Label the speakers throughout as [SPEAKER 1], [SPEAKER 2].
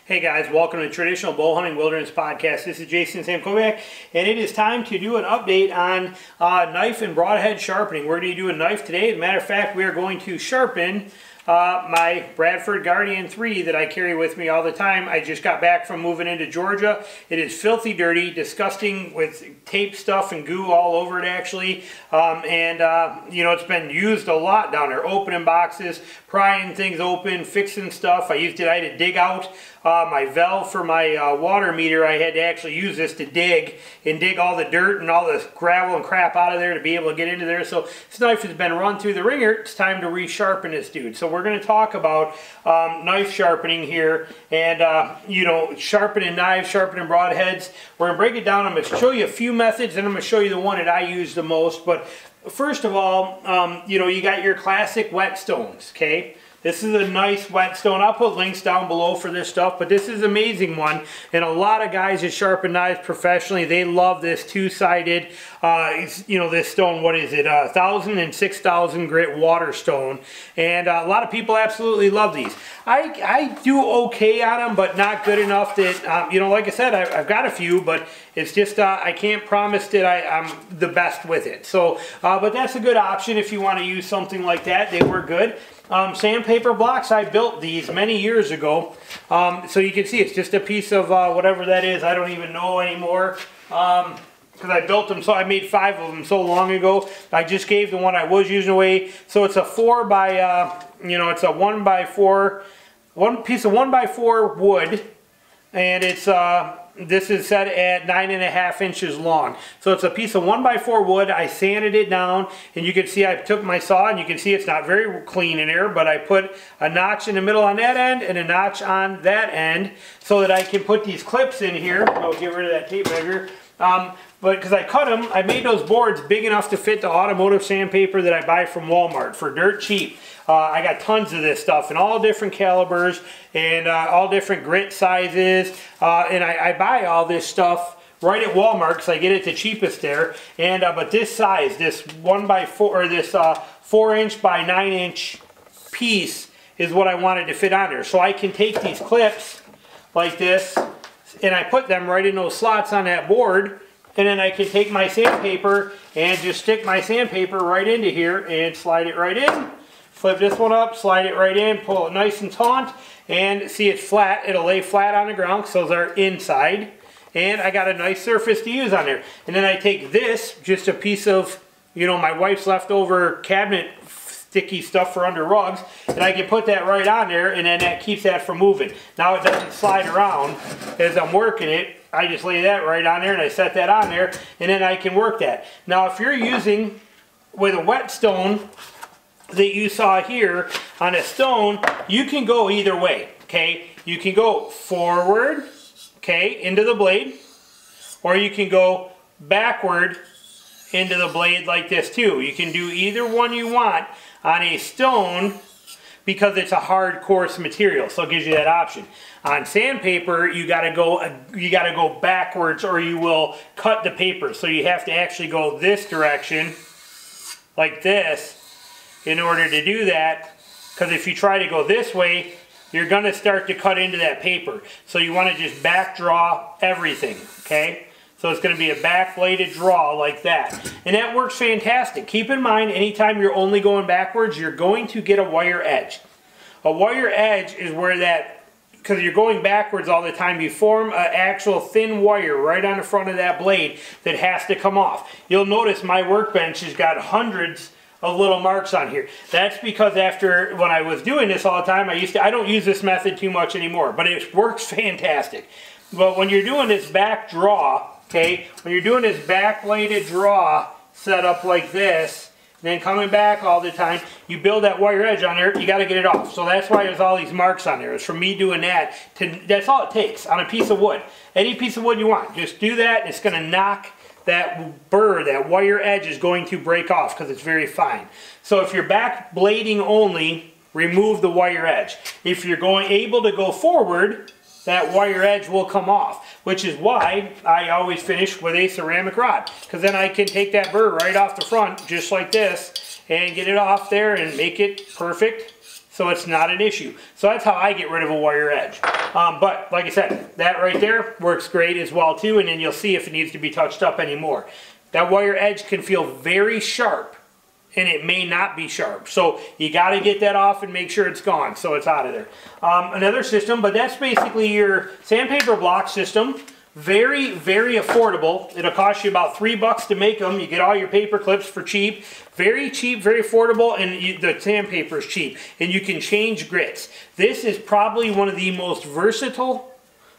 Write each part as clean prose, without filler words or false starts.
[SPEAKER 1] Hey guys, welcome to Traditional Bow Hunting Wilderness Podcast. This is Jason Samkoviak, and it is time to do an update on knife and broadhead sharpening. We're going to do a knife today. As a matter of fact, we are going to sharpen my Bradford Guardian 3 that I carry with me all the time. I just got back from moving into Georgia. It is filthy dirty, disgusting with tape stuff and goo all over it actually. You know, it's been used a lot down there. Opening boxes, prying things open, fixing stuff. I had to dig out my valve for my water meter. I had to actually use this to dig all the dirt and all the gravel and crap out of there to be able to get into there. So this knife has been run through the ringer. It's time to resharpen this dude. So we're going to talk about knife sharpening here and you know, sharpening knives, sharpening broadheads. We're going to break it down. I'm going to show you a few methods and I'm going to show you the one that I use the most. But first of all, you know, you got your classic whetstones, okay? This is a nice whetstone. I'll put links down below for this stuff, but this is an amazing one. And a lot of guys that sharpen knives professionally, they love this two-sided, you know, this stone, what is it, 1,000 and 6,000 grit water stone. And a lot of people absolutely love these. I do okay on them, but not good enough that, you know, like I said, I've got a few, but it's just, I can't promise that I'm the best with it. So, but that's a good option if you want to use something like that. They work good. Sandpaper blocks, I built these many years ago. So you can see it's just a piece of whatever that is. I don't even know anymore. Because I built them, so I made 5 of them so long ago. I just gave the one I was using away. So it's a 4 by, you know, it's a 1 by 4, one piece of 1 by 4 wood. And it's, this is set at 9.5 inches long. So it's a piece of 1 by 4 wood. I sanded it down, and you can see I took my saw, and you can see it's not very clean in there, but I put a notch in the middle on that end and a notch on that end so that I can put these clips in here. I'll get rid of that tape measure. But because I cut them, I made those boards big enough to fit the automotive sandpaper that I buy from Walmart for dirt cheap. I got tons of this stuff in all different calibers and all different grit sizes. And I buy all this stuff right at Walmart because I get it the cheapest there. And but this size, this 1 by 4 or this 4 inch by 9 inch piece is what I wanted to fit on there. So I can take these clips like this and I put them right in those slots on that board. And then I can take my sandpaper and just stick my sandpaper right into here and slide it right in. Flip this one up, slide it right in, pull it nice and taut, and see it's flat. It'll lay flat on the ground because those are inside. And I got a nice surface to use on there. And then I take this, just a piece of, you know, my wife's leftover cabinet sticky stuff for under rugs, and I can put that right on there, and then that keeps that from moving. Now it doesn't slide around as I'm working it. I just lay that right on there, and I set that on there, and then I can work that. Now if you're using with a whetstone that you saw here on a stone, you can go either way, okay? You can go forward, okay, into the blade, or you can go backward into the blade like this too. You can do either one you want on a stone because it's a hard coarse material, so it gives you that option. On sandpaper, you gotta go backwards or you will cut the paper. So you have to actually go this direction like this in order to do that, because if you try to go this way, you're going to start to cut into that paper. So you want to just back draw everything, okay? So it's going to be a back bladed draw like that. And that works fantastic. Keep in mind, anytime you're only going backwards, you're going to get a wire edge. A wire edge is where that, because you're going backwards all the time, you form an actual thin wire right on the front of that blade that has to come off. You'll notice my workbench has got hundreds of little marks on here. That's because after, when I was doing this all the time, I don't use this method too much anymore, but it works fantastic. But when you're doing this back draw, okay, when you're doing this back bladed draw set up like this, then coming back all the time, you build that wire edge on there, you got to get it off. So that's why there's all these marks on there. It's from me doing that. That's all it takes on a piece of wood. Any piece of wood you want. Just do that and it's going to knock that burr, that wire edge is going to break off because it's very fine. So if you're back blading only, remove the wire edge. If you're able to go forward, that wire edge will come off, which is why I always finish with a ceramic rod, because then I can take that burr right off the front just like this and get it off there and make it perfect so it's not an issue. So that's how I get rid of a wire edge. But like I said, that right there works great as well too, and then you'll see if it needs to be touched up anymore. That wire edge can feel very sharp, and it may not be sharp. So you got to get that off and make sure it's gone, so it's out of there. Another system, but that's basically your sandpaper block system. Very, very affordable. It'll cost you about $3 to make them. You get all your paper clips for cheap. Very cheap, very affordable, and the sandpaper is cheap. And you can change grits. This is probably one of the most versatile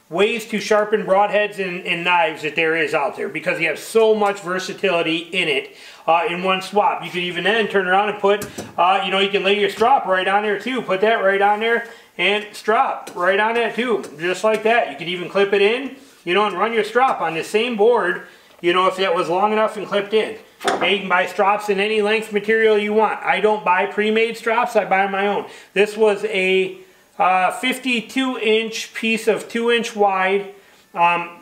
[SPEAKER 1] ways to sharpen broadheads and knives that there is out there, because you have so much versatility in it in one swap. You could even then turn around and put, you know, you can lay your strop right on there too. Put that right on there and strop right on that too, just like that. You could even clip it in, you know, and run your strop on the same board, you know, if that was long enough and clipped in. Okay, you can buy strops in any length material you want. I don't buy pre-made strops, I buy my own. This was a 52-inch piece of 2-inch wide.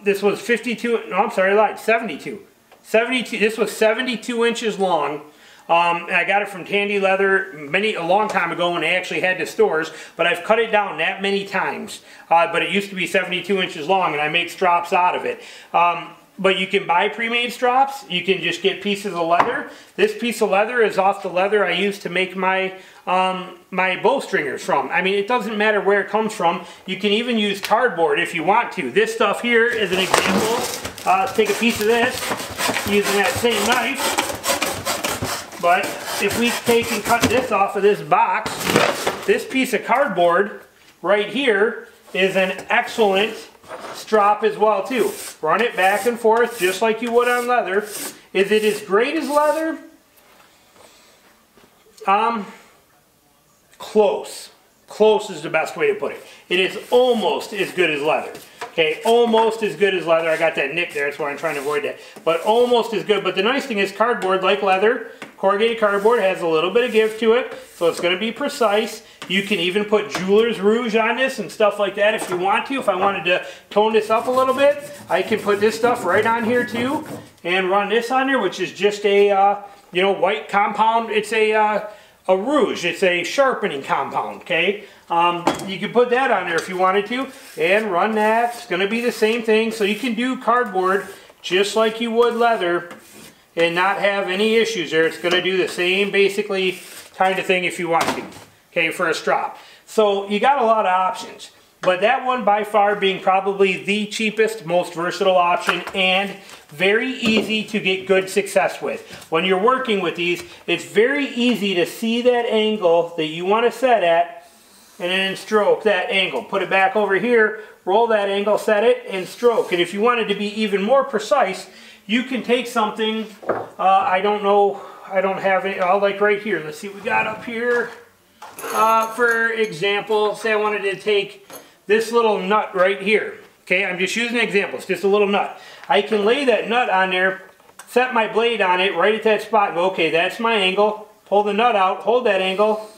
[SPEAKER 1] This was 52, no, I'm sorry, I lied, 72. 72, this was 72 inches long. And I got it from Tandy Leather a long time ago when they actually had the stores, but I've cut it down that many times. But it used to be 72 inches long, and I make strops out of it. But you can buy pre-made strops. You can just get pieces of leather. This piece of leather is off the leather I use to make my my bowstringers from. I mean, it doesn't matter where it comes from. You can even use cardboard if you want to. This stuff here is an example. Let's take a piece of this using that same knife. But if we take and cut this off of this box, this piece of cardboard right here is an excellent strop as well too. Run it back and forth just like you would on leather. Is it as great as leather? Close. Close is the best way to put it. It is almost as good as leather. Okay, almost as good as leather. I got that nick there, that's why I'm trying to avoid that. But almost as good. But the nice thing is cardboard, like leather, corrugated cardboard has a little bit of give to it, so it's going to be precise. You can even put jeweler's rouge on this and stuff like that if you want to. If I wanted to tone this up a little bit, I can put this stuff right on here too and run this on there, which is just a you know, white compound. It's a rouge. It's a sharpening compound, okay? You can put that on there if you wanted to and run that. It's going to be the same thing. So you can do cardboard just like you would leather and not have any issues there. It's going to do the same basically kind of thing if you want to, okay, for a strop. So you got a lot of options. But that one by far being probably the cheapest, most versatile option and very easy to get good success with. When you're working with these, it's very easy to see that angle that you want to set at and then stroke that angle. Put it back over here, roll that angle, set it, and stroke. And if you wanted to be even more precise, you can take something, I don't know, I don't have any, like right here. Let's see what we got up here. For example, say I wanted to take this little nut right here. Okay, I'm just using an example. It's just a little nut. I can lay that nut on there, set my blade on it right at that spot, and go, okay, that's my angle. Pull the nut out, hold that angle,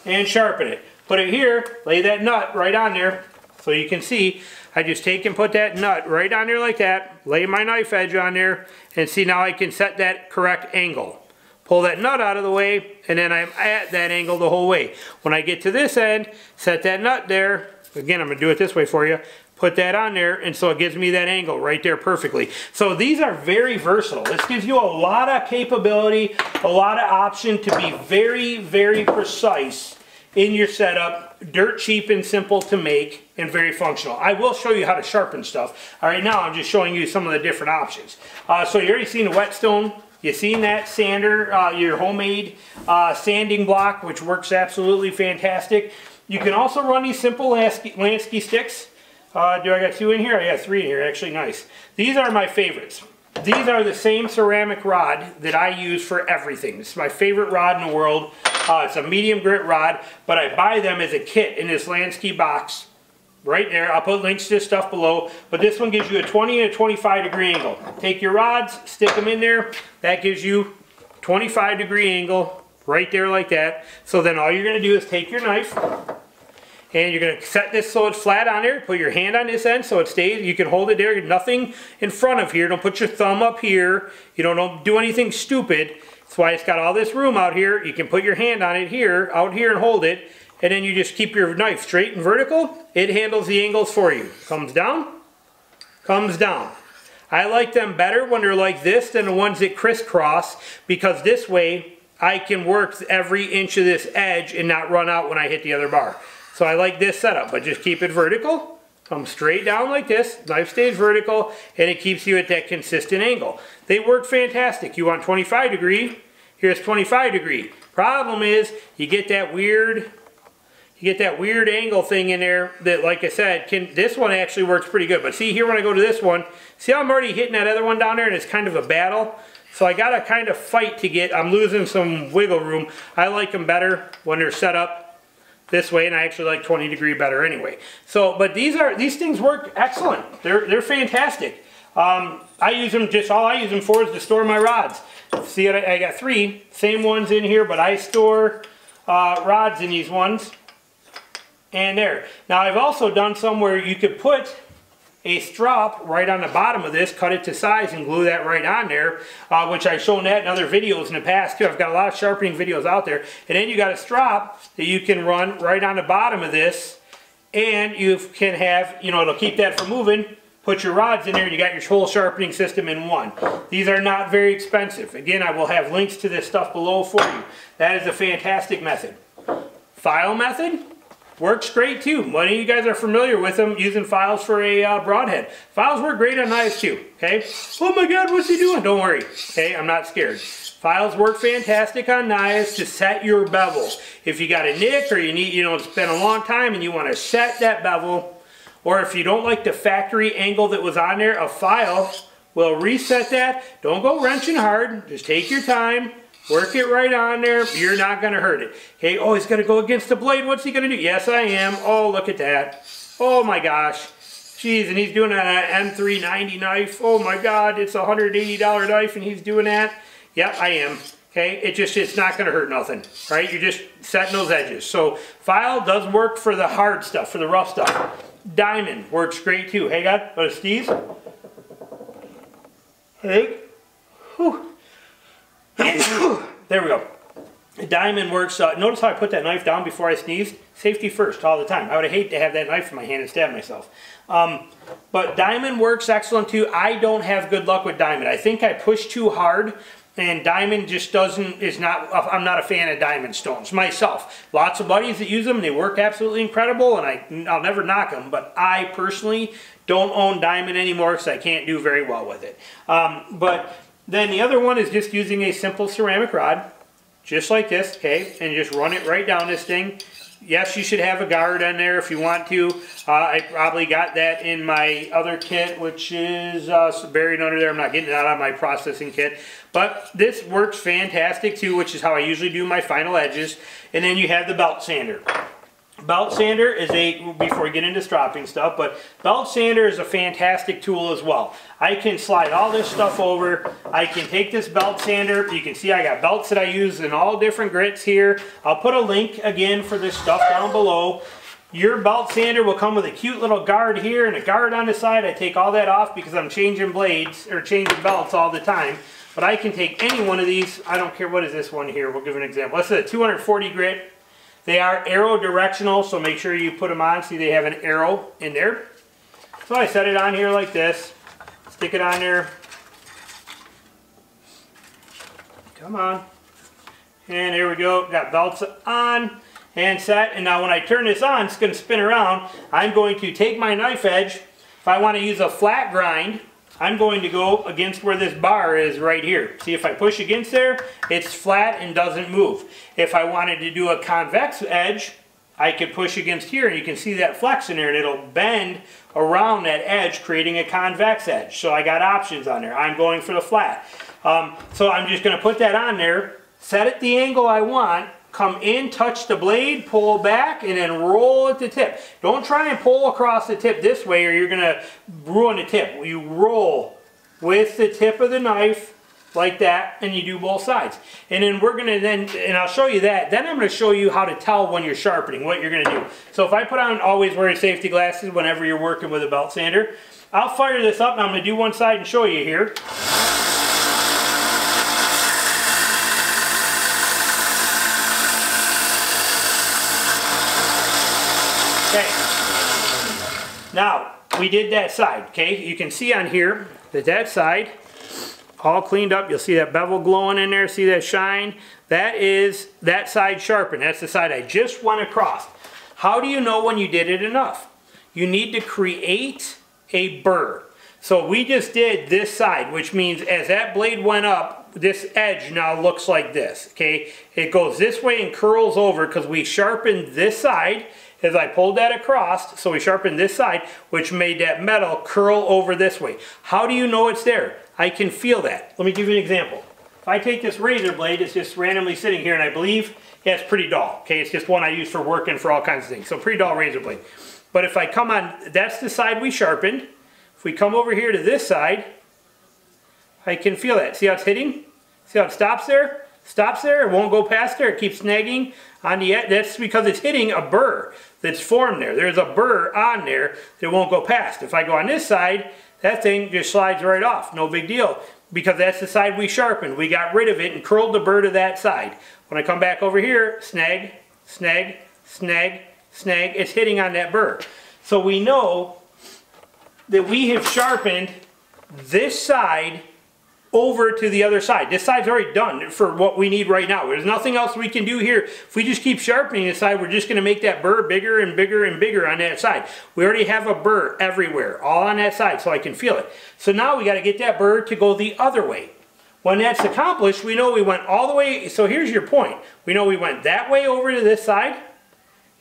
[SPEAKER 1] and sharpen it. Put it here, lay that nut right on there, so you can see. I just take and put that nut right on there like that, lay my knife edge on there, and see now I can set that correct angle. Pull that nut out of the way, and then I'm at that angle the whole way. When I get to this end, set that nut there. Again, I'm going to do it this way for you. Put that on there, and so it gives me that angle right there perfectly. So these are very versatile. This gives you a lot of capability, a lot of option to be very, very precise in your setup. Dirt cheap and simple to make, and very functional. I will show you how to sharpen stuff. All right, now I'm just showing you some of the different options. So you already seen the whetstone. You've seen that sander, your homemade sanding block, which works absolutely fantastic. You can also run these simple Lansky sticks. Do I got 2 in here? I got 3 in here, actually, nice. These are my favorites. These are the same ceramic rod that I use for everything. This is my favorite rod in the world. It's a medium grit rod, but I buy them as a kit in this Lansky box. Right there, I'll put links to this stuff below, but this one gives you a 20 and a 25 degree angle. Take your rods, stick them in there, that gives you 25 degree angle right there like that. So then all you're going to do is take your knife and you're going to set this so it's flat on there, put your hand on this end so it stays, you can hold it there, nothing in front of here, don't put your thumb up here, you don't do anything stupid. That's why it's got all this room out here. You can put your hand on it here, out here, and hold it, and then you just keep your knife straight and vertical. It handles the angles for you. Comes down, comes down. I like them better when they're like this than the ones that crisscross, because this way I can work every inch of this edge and not run out when I hit the other bar. So I like this setup, but just keep it vertical. Come straight down like this, knife stays vertical, and it keeps you at that consistent angle. They work fantastic. You want 25 degree, here's 25 degree. Problem is, you get that weird angle thing in there that, like I said, this one actually works pretty good. But see here when I go to this one, see how I'm already hitting that other one down there and it's kind of a battle? So I gotta kind of fight to get, I'm losing some wiggle room. I like them better when they're set up this way, and I actually like 20 degree better anyway. So, but these things work excellent. They're fantastic. I use them, all I use them for is to store my rods. See, I got 3 same ones in here, but I store rods in these ones. And there. Now I've also done some where you could put a strop right on the bottom of this, cut it to size, and glue that right on there, which I've shown that in other videos in the past too. I've got a lot of sharpening videos out there. And then you got a strop that you can run right on the bottom of this, and you can have, you know, it'll keep that from moving. Put your rods in there and you got your whole sharpening system in one. These are not very expensive. Again, I will have links to this stuff below for you. That is a fantastic method. File method works great too. Many of you guys are familiar with them using files for a broadhead. Files work great on knives too, okay? Oh my God, what's he doing? Don't worry, okay? I'm not scared. Files work fantastic on knives to set your bevel. If you got a nick or you need, you know, it's been a long time and you want to set that bevel, or if you don't like the factory angle that was on there, a file will reset that. Don't go wrenching hard. Just take your time. Work it right on there. You're not going to hurt it. Okay, oh, he's going to go against the blade. What's he going to do? Yes, I am. Oh, look at that. Oh my gosh. Jeez, and he's doing an M390 knife. Oh my God, it's a $180 knife and he's doing that. Yep, I am. Okay, it's not going to hurt nothing, right? You're just setting those edges. So file does work for the hard stuff, for the rough stuff. Diamond works great too. Hey, God, want to sneeze? Hey. Whew. There we go. Diamond works. Notice how I put that knife down before I sneezed? Safety first all the time. I would hate to have that knife in my hand and stab myself. But diamond works excellent too. I don't have good luck with diamond. I think I push too hard, and diamond just I'm not a fan of diamond stones myself. Lots of buddies that use them and they work absolutely incredible, and I'll never knock them, but I personally don't own diamond anymore because I can't do very well with it. But then the other one is just using a simple ceramic rod, just like this, okay, and just run it right down this thing. Yes, you should have a guard on there if you want to. I probably got that in my other kit, which is buried under there. I'm not getting it out of my processing kit. But this works fantastic too, which is how I usually do my final edges. And then you have the belt sander. Belt sander is before we get into stropping stuff, but belt sander is a fantastic tool as well. I can slide all this stuff over. I can take this belt sander. You can see I got belts that I use in all different grits here. I'll put a link again for this stuff down below. Your belt sander will come with a cute little guard here and a guard on the side. I take all that off because I'm changing blades or changing belts all the time. But I can take any one of these. I don't care what is this one here. We'll give an example. This is a 240 grit. They are arrow directional, so make sure you put them on. See, they have an arrow in there. So I set it on here like this. Stick it on there. Come on. And there we go. Got belts on and set. And now when I turn this on, it's going to spin around. I'm going to take my knife edge. If I want to use a flat grind, I'm going to go against where this bar is right here. See, if I push against there, it's flat and doesn't move. If I wanted to do a convex edge, I could push against here and you can see that flex in there and it'll bend around that edge, creating a convex edge. So I got options on there. I'm going for the flat. So I'm just going to put that on there, set it the angle I want, come in, touch the blade, pull back, and then roll at the tip. Don't try and pull across the tip this way or you're going to ruin the tip. You roll with the tip of the knife like that, and you do both sides. And then we're going to and I'll show you that. Then I'm going to show you how to tell when you're sharpening, what you're going to do. So if I put on, always wear safety glasses whenever you're working with a belt sander. I'll fire this up, and I'm going to do one side and show you here. Now, we did that side, okay? You can see on here that that side, all cleaned up. You'll see that bevel glowing in there. See that shine? That is that side sharpened. That's the side I just went across. How do you know when you did it enough? You need to create a burr. So we just did this side, which means as that blade went up, this edge now looks like this, okay? It goes this way and curls over because we sharpened this side as I pulled that across. So we sharpened this side, which made that metal curl over this way. How do you know it's there? I can feel that. Let me give you an example. If I take this razor blade, it's just randomly sitting here, and I believe, yeah, it's pretty dull, okay? It's just one I use for work and for all kinds of things. So pretty dull razor blade. But if I come on, that's the side we sharpened. If we come over here to this side, I can feel that. See how it's hitting? See how it stops there? Stops there, it won't go past there, it keeps snagging on the edge. That's because it's hitting a burr that's formed there. There's a burr on there that won't go past. If I go on this side, that thing just slides right off. No big deal, because that's the side we sharpened. We got rid of it and curled the burr to that side. When I come back over here, snag, snag, snag, snag, it's hitting on that burr. So we know that we have sharpened this side over to the other side. This side's already done for what we need right now. There's nothing else we can do here. If we just keep sharpening this side, we're just going to make that burr bigger and bigger and bigger on that side. We already have a burr everywhere, all on that side, so I can feel it. So now we got to get that burr to go the other way. When that's accomplished, we know we went all the way. So here's your point. We know we went that way over to this side,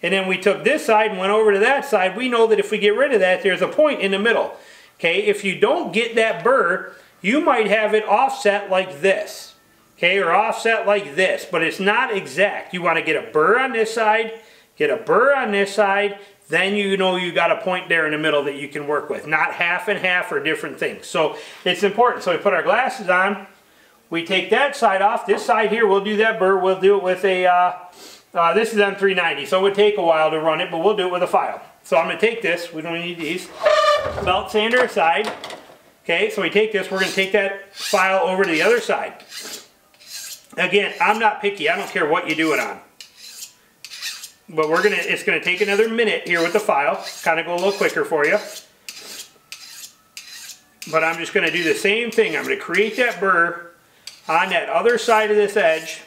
[SPEAKER 1] and then we took this side and went over to that side. We know that if we get rid of that, there's a point in the middle. Okay, if you don't get that burr, you might have it offset like this, okay, or offset like this, but it's not exact. You want to get a burr on this side, get a burr on this side, then you know you got a point there in the middle that you can work with, not half and half or different things. So it's important. So we put our glasses on, we take that side off. This side here, we'll do that burr. We'll do it with a, this is on 390, so it would take a while to run it, but we'll do it with a file. So I'm going to take this, we don't need these, belt sander aside. Okay, so we take this, we're going to take that file over to the other side. Again, I'm not picky, I don't care what you do it on. But it's going to take another minute here with the file, kind of go a little quicker for you. But I'm just going to do the same thing. I'm going to create that burr on that other side of this edge.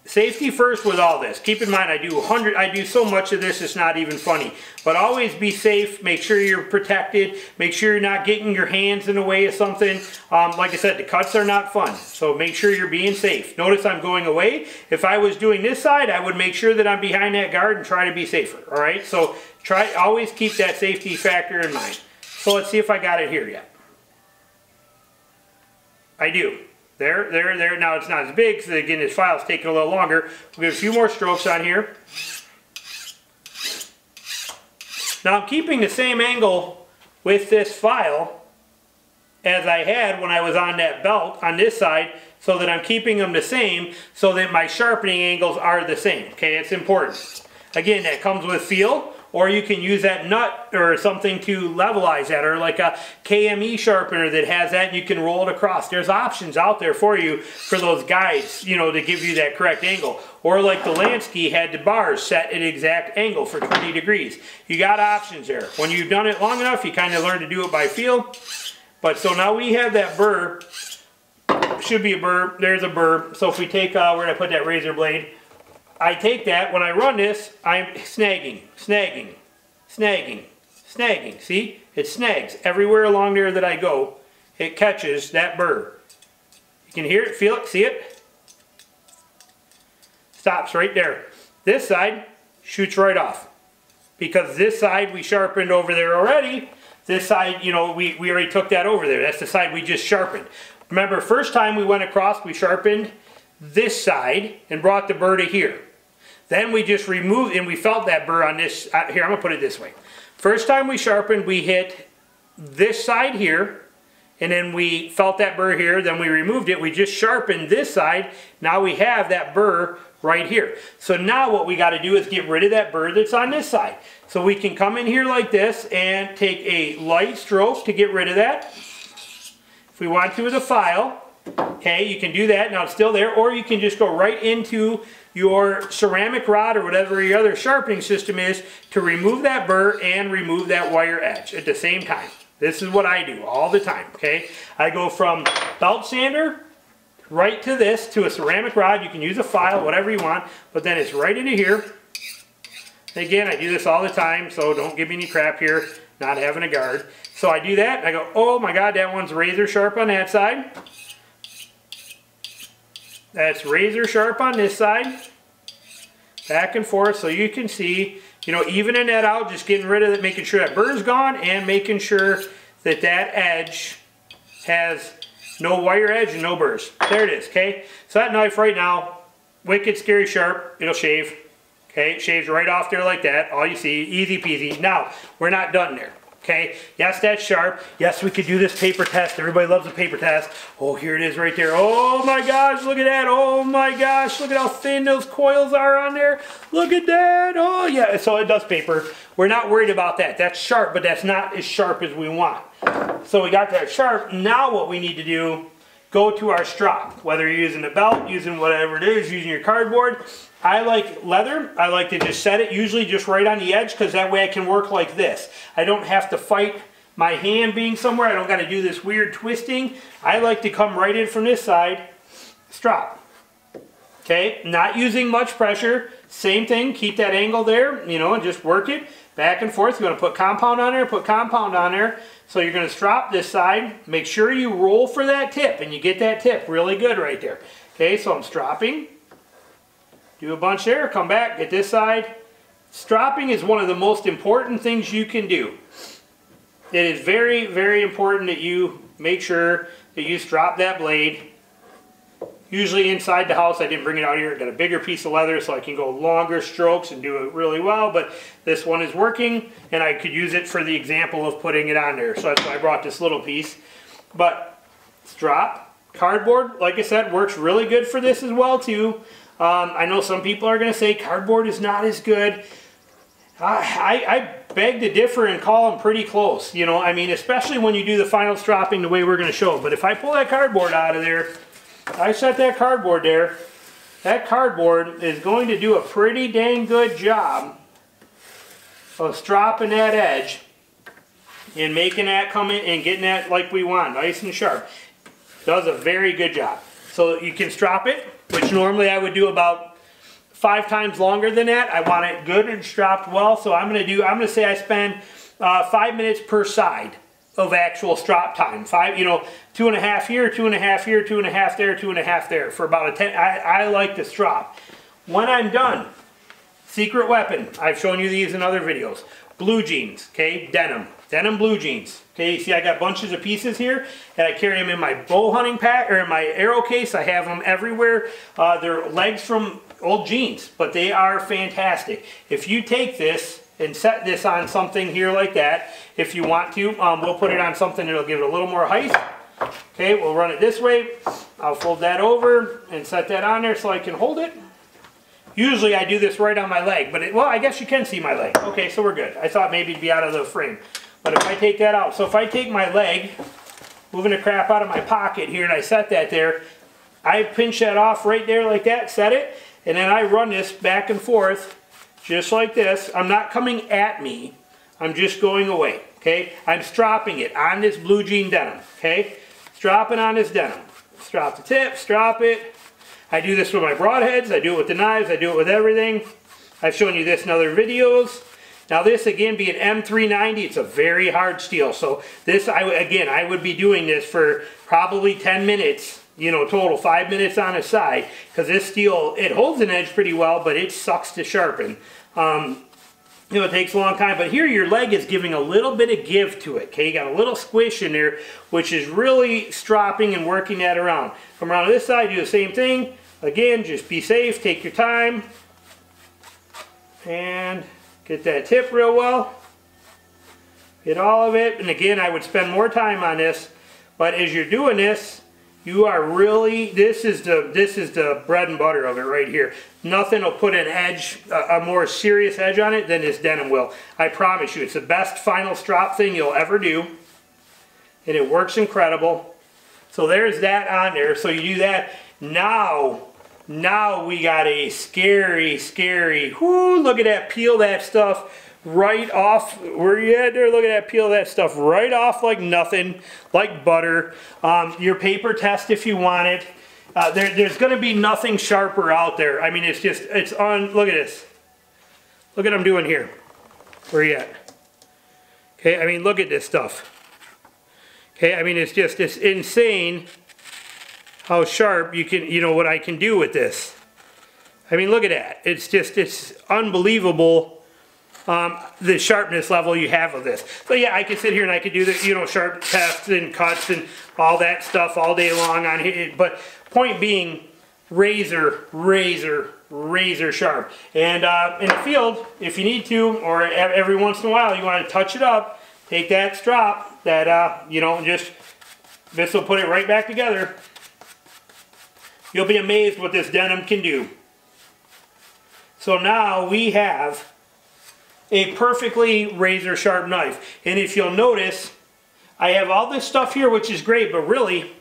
[SPEAKER 1] Safety first with all this. Keep in mind, I do so much of this, it's not even funny. But always be safe. Make sure you're protected. Make sure you're not getting your hands in the way of something. Like I said, the cuts are not fun. So make sure you're being safe. Notice I'm going away. If I was doing this side, I would make sure that I'm behind that guard and try to be safer. All right. So always keep that safety factor in mind. So let's see if I got it here yet. I do. There. Now it's not as big, because again, this file's taking a little longer. We'll give a few more strokes on here. Now I'm keeping the same angle with this file as I had when I was on that belt on this side, so that I'm keeping them the same, so that my sharpening angles are the same. Okay, it's important. Again, that comes with feel. Or you can use that nut or something to levelize that, or like a KME sharpener that has that and you can roll it across. There's options out there for you for those guides, you know, to give you that correct angle. Or like the Lansky had the bars set at an exact angle for 20 degrees. You got options there. When you've done it long enough, you kind of learn to do it by feel. But so now we have that burr. Should be a burr. There's a burr. So if we take, where did I put that razor blade? I take that, when I run this, I'm snagging, snagging, snagging, snagging. See? It snags everywhere along there that I go. It catches that burr. You can hear it, feel it, see it? Stops right there. This side shoots right off. Because this side we sharpened over there already. This side, you know, we already took that over there. That's the side we just sharpened. Remember, first time we went across, we sharpened this side and brought the burr to here. Then we just removed, and we felt that burr on this, here, I'm going to put it this way. First time we sharpened, we hit this side here, and then we felt that burr here, then we removed it, we just sharpened this side, now we have that burr right here. So now what we got to do is get rid of that burr that's on this side. So we can come in here like this and take a light stroke to get rid of that. If we want to with a file, Okay, you can do that. Now it's still there, or you can just go right into your ceramic rod or whatever your other sharpening system is to remove that burr and remove that wire edge at the same time. This is what I do all the time, okay? I go from belt sander right to this, to a ceramic rod. You can use a file, whatever you want, but then it's right into here. And again, I do this all the time, so don't give me any crap here, not having a guard. So I do that, and I go, oh my God, that one's razor sharp on that side. That's razor sharp on this side. Back and forth, so you can see, you know, evening that out, just getting rid of it, making sure that burr's gone, and making sure that that edge has no wire edge and no burrs. There it is, okay? So that knife right now, wicked scary sharp, it'll shave. Okay, it shaves right off there like that. All you see, easy peasy. Now, we're not done there. Okay, yes, that's sharp. Yes, we could do this paper test. Everybody loves a paper test. Oh, here it is right there. Oh my gosh, look at that. Oh my gosh, look at how thin those coils are on there. Look at that. Oh yeah, so it does paper. We're not worried about that. That's sharp, but that's not as sharp as we want. So we got that sharp. Now what we need to do, go to our strop. Whether you're using a belt, using whatever it is, using your cardboard. I like leather. I like to just set it usually just right on the edge, because that way I can work like this. I don't have to fight my hand being somewhere. I don't got to do this weird twisting. I like to come right in from this side, strop. Okay, not using much pressure. Same thing, keep that angle there, you know, and just work it back and forth. You want to put compound on there, put compound on there. So you're going to strop this side. Make sure you roll for that tip, and you get that tip really good right there. Okay, so I'm stropping. Do a bunch there, come back, get this side. Stropping is one of the most important things you can do. It is very, very important that you make sure that you strop that blade. Usually inside the house, I didn't bring it out here. I got a bigger piece of leather so I can go longer strokes and do it really well, but this one is working, and I could use it for the example of putting it on there. So that's why I brought this little piece. But strop, cardboard, like I said, works really good for this as well too. I know some people are going to say cardboard is not as good. I beg to differ and call them pretty close. You know, I mean, especially when you do the final stropping the way we're going to show. But if I pull that cardboard out of there, I set that cardboard there, that cardboard is going to do a pretty dang good job of stropping that edge and making that come in and getting that like we want, nice and sharp. Does a very good job. So you can strop it, which normally I would do about 5 times longer than that. I want it good and stropped well, so I'm going to say I spend 5 minutes per side of actual strop time. 5, you know, 2.5 here, 2.5 here, 2.5 there, 2.5 there for about a 10. I like to strop. When I'm done, secret weapon. I've shown you these in other videos. Blue jeans, okay, denim blue jeans. Okay, you see I got bunches of pieces here, and I carry them in my bow hunting pack, or in my arrow case. I have them everywhere. They're legs from old jeans, but they are fantastic. If you take this and set this on something here like that, if you want to, we'll put it on something that'll give it a little more height. Okay, we'll run it this way. I'll fold that over and set that on there so I can hold it. Usually I do this right on my leg, but well, I guess you can see my leg. Okay, so we're good. I thought maybe it'd be out of the frame. But if I take that out, so if I take my leg, moving the crap out of my pocket here, and I set that there, I pinch that off right there like that, set it, and then I run this back and forth just like this. I'm not coming at me, I'm just going away, okay? I'm stropping it on this blue jean denim, okay? Stropping on this denim. Strop the tip, strop it. I do this with my broadheads, I do it with the knives, I do it with everything. I've shown you this in other videos. Now this, again, being M390, it's a very hard steel. So this, I would be doing this for probably 10 minutes, you know, total, 5 minutes on a side. Because this steel, it holds an edge pretty well, but it sucks to sharpen. You know, it takes a long time. But here your leg is giving a little bit of give to it, okay? You got a little squish in there, which is really stropping and working that around. Come around to this side, do the same thing. Again, just be safe, take your time. And get that tip real well. Get all of it. And again, I would spend more time on this. But as you're doing this, you are really, this is the bread and butter of it right here. Nothing will put an edge, a more serious edge on it than this denim will. I promise you, it's the best final strop thing you'll ever do. And it works incredible. So there's that on there. So you do that. Now we got a scary, whoo, look at that, peel that stuff right off. Where you at there? Look at that, peel that stuff right off like nothing, like butter. Your paper test if you want it. There's going to be nothing sharper out there. I mean, it's just, it's on, look at this. Look at what I'm doing here. Where you at? Okay, I mean, look at this stuff. Okay, I mean, it's just, it's insane how sharp you can, you know, what I can do with this. I mean, look at that. It's just, it's unbelievable. The sharpness level you have of this. So yeah, I could sit here and I could do the, you know, sharp tests and cuts and all that stuff all day long on here. But point being, razor sharp. And in the field, if you need to, or every once in a while you want to touch it up, take that strop, that, you know, just, this will put it right back together. You'll be amazed what this denim can do. So now we have a perfectly razor sharp knife. And if you'll notice, I have all this stuff here, which is great, but really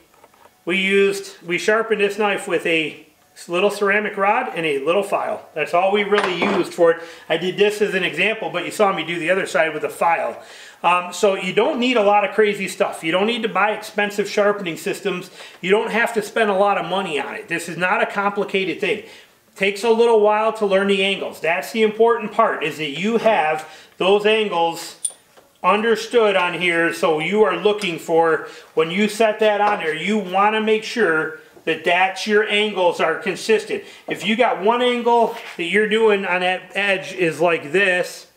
[SPEAKER 1] we sharpened this knife with a little ceramic rod and a little file. That's all we really used for it. I did this as an example, but you saw me do the other side with a file. So you don't need a lot of crazy stuff. You don't need to buy expensive sharpening systems. You don't have to spend a lot of money on it. This is not a complicated thing. Takes a little while to learn the angles. That's the important part, is that you have those angles understood on here. So you are looking for, when you set that on there, you want to make sure that your angles are consistent. If you got one angle that you're doing on that edge is like this,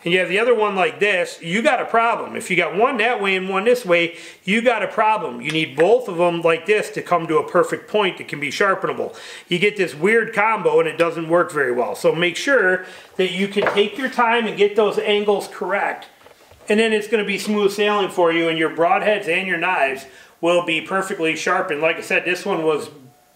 [SPEAKER 1] and you have the other one like this, you got a problem. If you got one that way and one this way, you got a problem. You need both of them like this to come to a perfect point that can be sharpenable. You get this weird combo and it doesn't work very well. So make sure that you can take your time and get those angles correct, and then it's going to be smooth sailing for you, and your broadheads and your knives will be perfectly sharpened. Like I said, this one was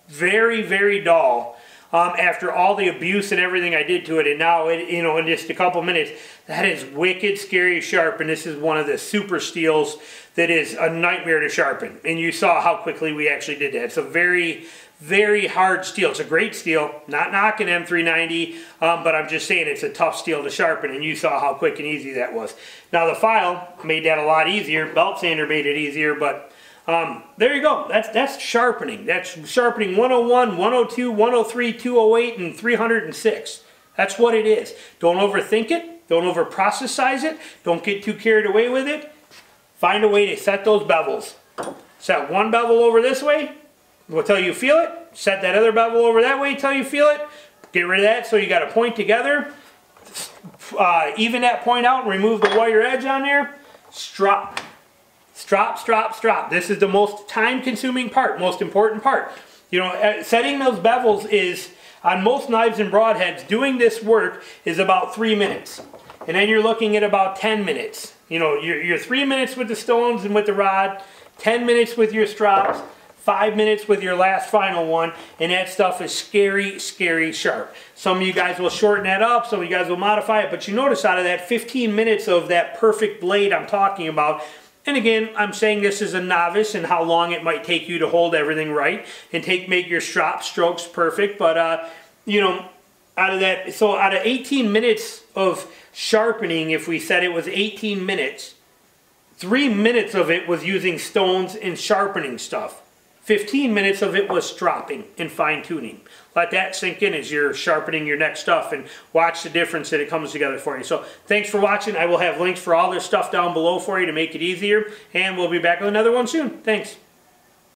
[SPEAKER 1] very dull. After all the abuse and everything I did to it, and now it, you know, in just a couple minutes, that is wicked scary sharp. And this is one of the super steels that is a nightmare to sharpen. And you saw how quickly we actually did that. It's a very hard steel. It's a great steel. Not knocking M390, but I'm just saying it's a tough steel to sharpen. And you saw how quick and easy that was. Now the file made that a lot easier. Belt sander made it easier, but there you go. That's sharpening. That's sharpening 101, 102, 103, 208, and 306. That's what it is. Don't overthink it. Don't overprocessize it. Don't get too carried away with it. Find a way to set those bevels. Set one bevel over this way until you feel it. Set that other bevel over that way until you feel it. Get rid of that so you got a point together. Even that point out and remove the wire edge on there. Strop. Strop. This is the most time-consuming part, most important part. You know, setting those bevels is, on most knives and broadheads, doing this work is about 3 minutes. And then you're looking at about 10 minutes. You know, you're 3 minutes with the stones and with the rod, 10 minutes with your strops, 5 minutes with your last final one, and that stuff is scary sharp. Some of you guys will shorten that up, some of you guys will modify it, but you notice out of that 15 minutes of that perfect blade I'm talking about, and again, I'm saying this as a novice and how long it might take you to hold everything right and make your strop strokes perfect. But, you know, out of 18 minutes of sharpening, if we said it was 18 minutes, 3 minutes of it was using stones and sharpening stuff. 15 minutes of it was stropping and fine-tuning. Let that sink in as you're sharpening your next stuff and watch the difference that it comes together for you. So thanks for watching. I will have links for all this stuff down below for you to make it easier, and we'll be back with another one soon. Thanks.